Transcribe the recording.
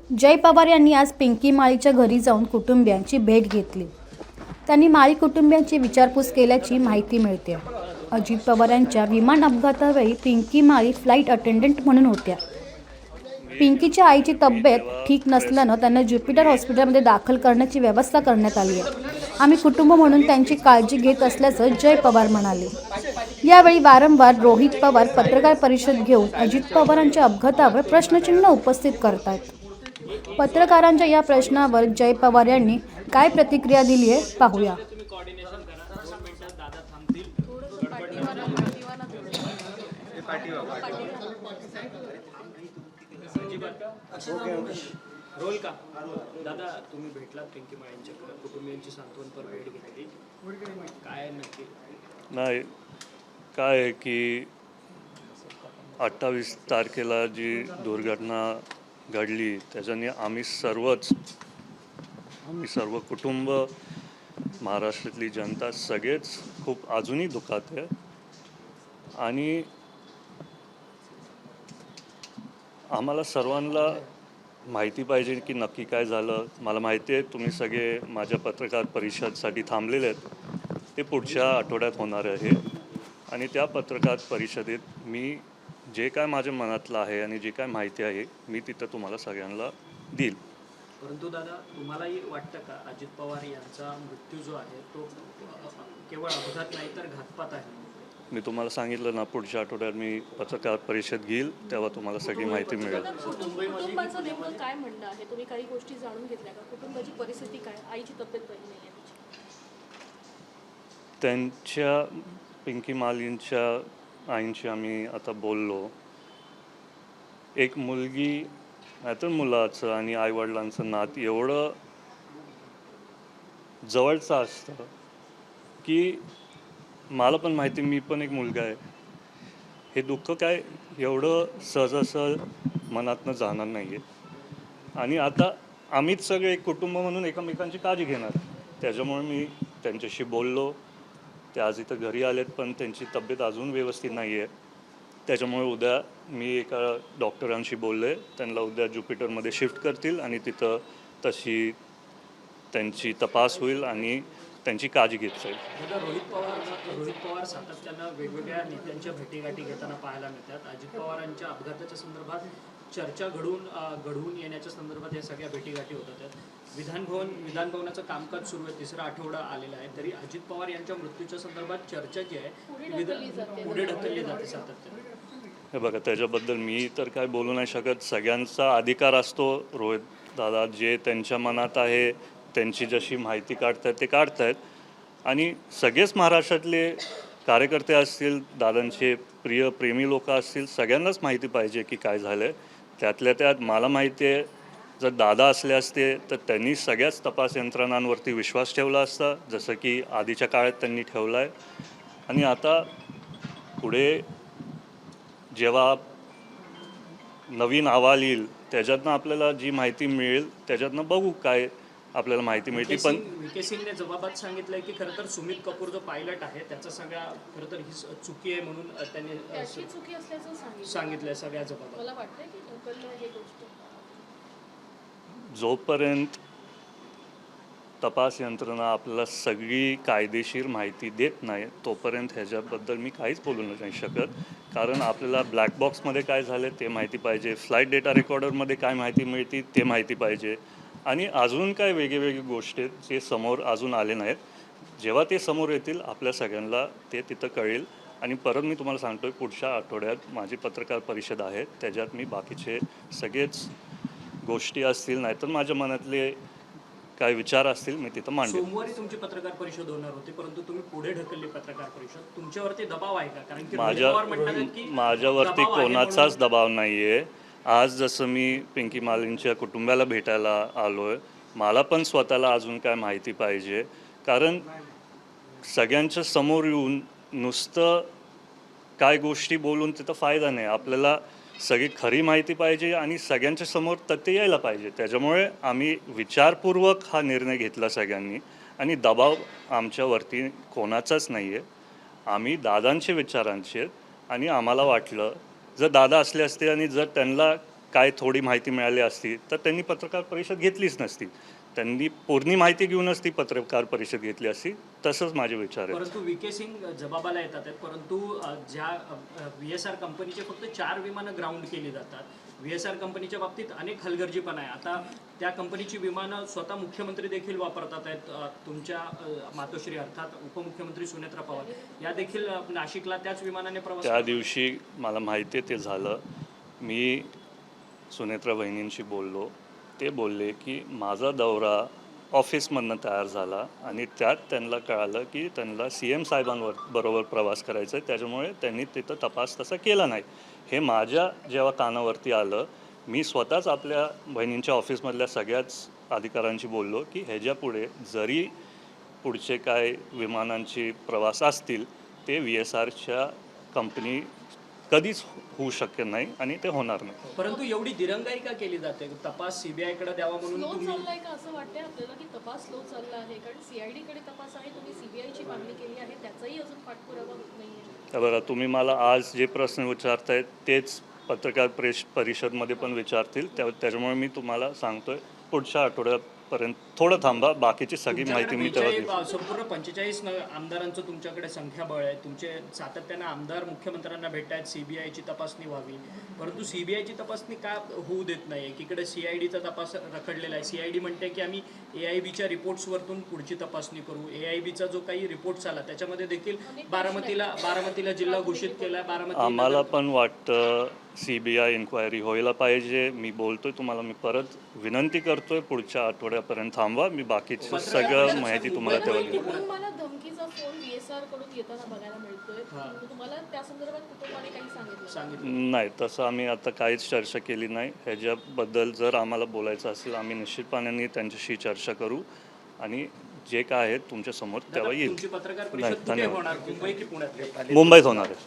जय पवार यांनी आज पिंकी माळीच्या घरी जाऊन कुटुंबियांची भेट घेतली. त्यांनी माळी कुटुंबियांची विचारपूस केल्याची माहिती मिळते. अजित पवार यांच्या विमान अपघातावेळी पिंकी माळी फ्लाईट अटेंडंट म्हणून होत्या. पिंकीच्या आईची तब्येत ठीक नसल्यानं त्यांना ज्युपिटर हॉस्पिटलमध्ये दाखल करण्याची व्यवस्था करण्यात आली आहे. आम्ही कुटुंब म्हणून त्यांची काळजी घेत असल्याचं जय पवार म्हणाले. यावेळी वारंवार रोहित पवार पत्रकार परिषद घेऊन अजित पवारांच्या अपघातावर प्रश्नचिन्ह उपस्थित करतात. पत्रकारांच्या या प्रश्नावर जय पवार यांनी काय प्रतिक्रिया दिली आहे पाहूया. रोल का दादा तुम्ही भेटलात पिंकी माळींच्या कुटुंबियांची सांत्वनपर भेट घेतली, काय नक्की? नाही, काय आहे की 28 तारखेला जी दुर्घटना घडली त्याच्याने आम्ही सर्व कुटुंब, महाराष्ट्रातली जनता सगळेच खूप अजूनही दुखात आहे. आणि आम्हाला सर्वांना माहिती पाहिजे की नक्की काय झालं. मला माहिती आहे तुम्ही सगळे माझ्या पत्रकार परिषदेसाठी थांबलेले आहेत. ते पुढच्या आठवड्यात होणार आहे आणि त्या पत्रकार परिषदेत मी जे काय माझ्या मनातलं आहे आणि जे काय माहिती आहे मी तिथं तुम्हाला सगळ्यांना देईल. परंतु दादा तुम्हालाही वाटतं का अजित पवार यांचा मृत्यू जो आहे तो केवळ अपघात नाही तर घातपात आहे? मी तुम्हाला सांगितलं ना, पुढच्या आठवड्यात मी पत्रकार परिषद घेईल तेव्हा तुम्हाला सगळी माहिती मिळेल. कुटुंबाचं नेमकं काय म्हणणं आहे? तुम्ही काही गोष्टी जाणून घेतल्या का? कुटुंबाची परिस्थिती काय? आईची तब्येत बरी नाही आहे त्यांच्या पिंकी मालींच्या आईंशी आम्ही आता बोललो. एक मुलगी नाहीतर मुलाचं आणि आईवडिलांचं नातं एवढं जवळचं असतं की मला पण माहिती, मी पण एक मुलगा आहे. हे दुःख काय एवढं सहजासहज मनातनं जाणार नाही आहे. आणि आता आम्हीच सगळे एक कुटुंब म्हणून एकमेकांची काळजी घेणार. त्याच्यामुळे मी त्यांच्याशी बोललो. ते आज इथं घरी आलेत पण त्यांची तब्येत अजून व्यवस्थित नाही आहे. त्याच्यामुळे उद्या मी एका डॉक्टरांशी बोललो आहे. त्यांना उद्या ज्युपिटरमध्ये शिफ्ट करतील आणि तिथं तशी त्यांची तपास होईल आणि त्यांची काळजी घेत जाईल. रोहित पवार सातत्यानं वेगवेगळ्या नेत्यांच्या भेटीगाठी घेताना पाहायला मिळतात. अजित पवारांच्या अपघाताच्या संदर्भात चर्चा घडवून येण्याच्या संदर्भात या सगळ्या भेटीगाठी होतात. विधानभवनाचं कामकाज सुरू आहे, तिसरा आठवडा आलेला आहे, तरी अजित पवार यांच्या मृत्यूच्या संदर्भात चर्चा जी आहे पुढे ढकलली जाते सातत्याने. हे बघा, त्याच्याबद्दल मी तर काय बोलू नाही शकत. सगळ्यांचा अधिकार असतो. रोहित दादा जे त्यांच्या मनात आहे, त्यांची जशी माहिती काढतात ते काढतात. आणि सगळेच महाराष्ट्रातले कार्यकर्ते असतील, दादांचे प्रेमी लोक असतील, सगळ्यांनाच माहिती पाहिजे की काय झालं आहे. त्यातल्या त्यात मला माहिती आहे, जर दादा असले असते तर त्यांनी सगळ्याच तपास यंत्रणांवरती विश्वास ठेवला असता, जसं की आधीच्या काळात त्यांनी ठेवला आहे. आणि आता पुढे जेव्हा नवीन अहवाल येईल त्याच्यातनं आपल्याला जी माहिती मिळेल त्याच्यातनं बघू काय आपल्याला माहिती मिळते. पण व्ही.के. सिंगने जबाबात सांगितलंय की खरं तर सुमित कपूर जो पायलट आहे त्याचा सगळ्या खरं तर ही चुकी आहे म्हणून त्यांनी चुकी असल्याचं सांगितलंय सगळ्या जबाबात. मला वाटतं की ढकलणं ही गोष्ट जोपर्यंत तपास यंत्रणा आपल्याला सगळी कायदेशीर माहिती देत नाही तोपर्यंत ह्याच्याबद्दल मी काहीच बोलू नाही शकत. कारण आपल्याला ब्लॅक बॉक्समध्ये काय झालं ते माहिती पाहिजे, फ्लाईट डेटा रेकॉर्डरमध्ये काय माहिती मिळते ते माहिती पाहिजे. आणि अजून काय वेगवेगळी गोष्टी आहेत जे समोर अजून आले नाहीत. जेव्हा ते समोर येतील आपल्या सगळ्यांना ते तिथं कळेल. आणि परत मी तुम्हाला सांगतोय, पुढच्या आठवड्यात माझी पत्रकार परिषद आहे, त्याच्यात मी बाकीचे सगळेच गोष्टी असतील नाहीतर माझ्या मनातले काय विचार असतील मी तिथं मांडेल. सोमवारी तुमची पत्रकार परिषद होणार होती परंतु तुम्ही पुढे ढकलली पत्रकार परिषद. तुमच्यावरती दबाव आहे का? कारण की माझ्यावरती कोणाचाच दबाव नाही आहे. आज जसं मी पिंकी मालींच्या कुटुंबाला भेटायला आलो आहे, मला पण स्वतःला अजून काय माहिती पाहिजे. कारण सगळ्यांच्या समोर येऊन नुसतं काय गोष्टी बोलून तिथं फायदा नाही. आपल्याला सगळी खरी माहिती पाहिजे आणि सगळ्यांच्या समोर तथ्य यायला पाहिजे. त्याच्यामुळे आम्ही विचारपूर्वक हा निर्णय घेतला सगळ्यांनी. आणि दबाव आमच्यावरती कोणाचाच नाही आहे. आम्ही दादांचे विचारांचे आणि आम्हाला वाटलं जर दादा असले असते आणि जर त्यांना काय थोडी माहिती मिळाली असती तर त्यांनी पत्रकार परिषद घेतलीच नसती. त्यांनी पूर्ण माहिती घेऊनच ती पत्रकार परिषद घेतली असती. तसंच माझे विचार आहेत. परंतु VK सिंग जबाबाला येतात आहेत, परंतु ज्या VSR कंपनीचे फक्त 4 विमानं ग्राउंड केली जातात. VSR कंपनीच्या बाबतीत अनेक हलगर्जीपणा आहे. आता त्या कंपनीची विमानं स्वतः मुख्यमंत्री देखील वापरतात आहेत. तुमच्या मातोश्री अर्थात उपमुख्यमंत्री सुनेत्रा पवार या देखील नाशिकला त्याच विमानाने प्रवास त्या दिवशी मला माहिती आहे ते झालं. मी सुनेत्रा वहिनींशी बोललो. ते बोलले की माझा दौरा ऑफिसमधनं तयार झाला आणि त्यात त्यांना कळालं की त्यांना CM साहेबांबरोबर प्रवास करायचा आहे, त्याच्यामुळे त्यांनी तिथं तपास तसा केला नाही. हे माझ्या जेव्हा कानावरती आलं, मी स्वतःच आपल्या बहिणींच्या ऑफिसमधल्या सगळ्याच अधिकाऱ्यांशी बोललो की ह्याच्यापुढे जरी पुढचे काय विमानांचे प्रवास असतील ते VSRच्या कंपनी कधीच होऊ शक्य नाही आणि ते होणार नाही. परंतु एवढी दिरंगाई का केली जाते? तपास CBI कडे द्यावा म्हणून स्लो तुम्ही चाललाय का असं वाटतंय आपल्याला की तपास स्लो चालला आहे? कारण CID कडे तपास आहे, तुम्ही CBIची मागणी केली आहे, त्याचाही अजून पाठपुरावा होत नाहीये. तर बरं, तुम्ही मला आज जे प्रश्न विचारतायत तेच पत्रकार परिषदमध्ये पण विचारतील. त्याच्यामुळे मी तुम्हाला सांगतोय पुढच्या आठवड्यापर्यंत थोडं थांबा. बाकीची सगळी माहिती मी तेव्हा देईन. संपूर्ण 45 आमदारांचं तुमच्याकडे संख्याबळ आहे. तुमचे सातत्यानं आमदार मुख्यमंत्र्यांना भेटतायत CBIची तपासणी व्हावी, परंतु CBIची तपासणी का होऊ देत नाही? एकीकडे CIDचा तपास रखडलेला आहे. CID म्हणते की आम्ही AIBच्या रिपोर्ट्सवरतून पुढची तपासणी करू. AIBचा जो काही रिपोर्ट्स आला त्याच्यामध्ये देखील बारामतीला जिल्हा घोषित केला. आम्हाला पण वाटतं CBI इन्क्वायरी व्हायला पाहिजे. मी बोलतोय तुम्हाला, मी परत विनंती करतोय पुढच्या आठवड्यापर्यंत थांबवा. मी बाकीचं सगळं माहिती तुम्हाला तेव्हा देईन. कुटुंबाला धमकीचा फोन VSR कडून येताना बघायला मिळतोय. तुम्हाला त्या संदर्भात कुटुंबाने काही सांगितलं? नाही, तसं आम्ही आता काहीच चर्चा केली नाही. ह्याच्याबद्दल जर आम्हाला बोलायचं असेल आम्ही निश्चितपणे त्यांच्याशी चर्चा करू आणि जे काय आहे तुमच्या समोर तेव्हा येईल. तुमची पत्रकार नाही, परिषद कुठे धन्यवाद. होणार? मुंबई की पुण्यात? मुंबईत होणार आहे.